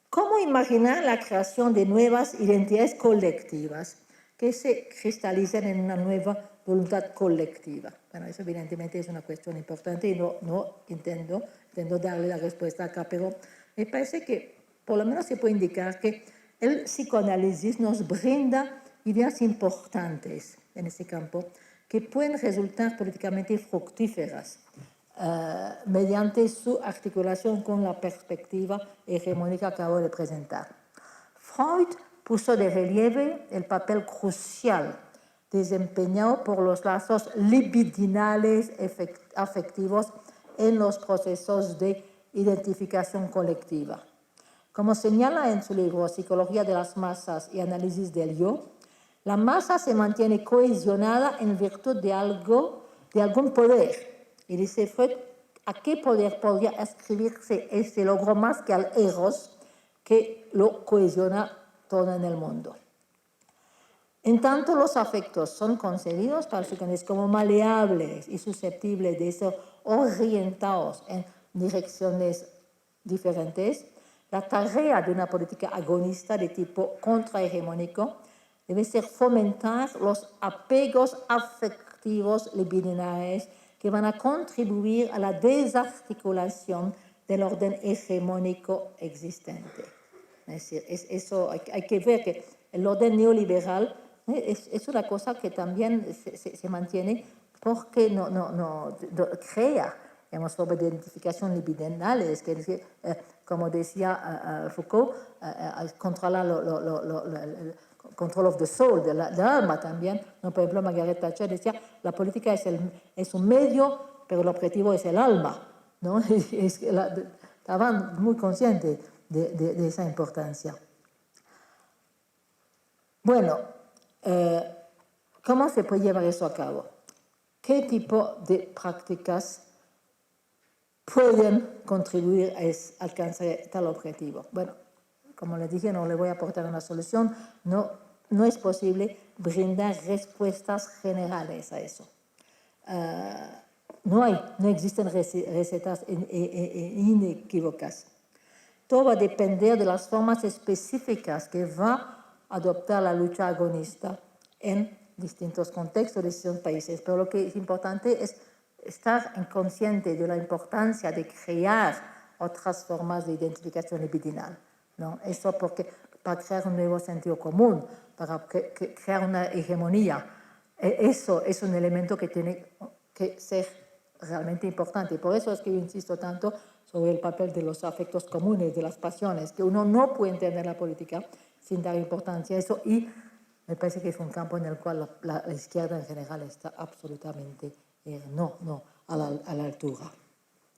¿Cómo imaginar la creación de nuevas identidades colectivas que se cristalicen en una nueva voluntad colectiva? Bueno, eso evidentemente es una cuestión importante y no intento darle la respuesta acá, pero me parece que por lo menos se puede indicar que el psicoanálisis nos brinda ideas importantes en ese campo que pueden resultar políticamente fructíferas mediante su articulación con la perspectiva hegemónica que acabo de presentar. Freud puso de relieve el papel crucial desempeñado por los lazos libidinales afectivos en los procesos de identificación colectiva. Como señala en su libro Psicología de las masas y análisis del yo, la masa se mantiene cohesionada en virtud de algún poder. Y dice Freud, ¿a qué poder podría ascribirse este logro más que al eros que lo cohesiona todo en el mundo? En tanto, los afectos son concebidos para el psicoanálisis como maleables y susceptibles de ser orientados en direcciones diferentes, la tarea de una política agonista de tipo contrahegemónico debe ser fomentar los apegos afectivos libidinales que van a contribuir a la desarticulación del orden hegemónico existente. Es decir, eso hay que ver que el orden neoliberal es una cosa que también se mantiene porque no crea, digamos, formas de identificación libidinales, que decir, como decía Foucault, controla el control of the soul, del alma también. ¿No? Por ejemplo, Margaret Thatcher decía, la política es un medio, pero el objetivo es el alma. ¿No? Estaban muy conscientes de esa importancia. Bueno, ¿cómo se puede llevar eso a cabo? ¿Qué tipo de prácticas pueden contribuir a alcanzar tal objetivo? Bueno, como les dije, no le voy a aportar una solución, no es posible brindar respuestas generales a eso. No existen recetas inequívocas. Todo va a depender de las formas específicas que va a adoptar la lucha agonista en distintos contextos, distintos países. Pero lo que es importante es estar consciente de la importancia de crear otras formas de identificación libidinal, ¿no? Eso porque para crear un nuevo sentido común, para crear una hegemonía, eso es un elemento que tiene que ser realmente importante. Por eso es que yo insisto tanto sobre el papel de los afectos comunes, de las pasiones, que uno no puede entender la política sin dar importancia a eso, y me parece que es un campo en el cual la izquierda en general está absolutamente no a la altura.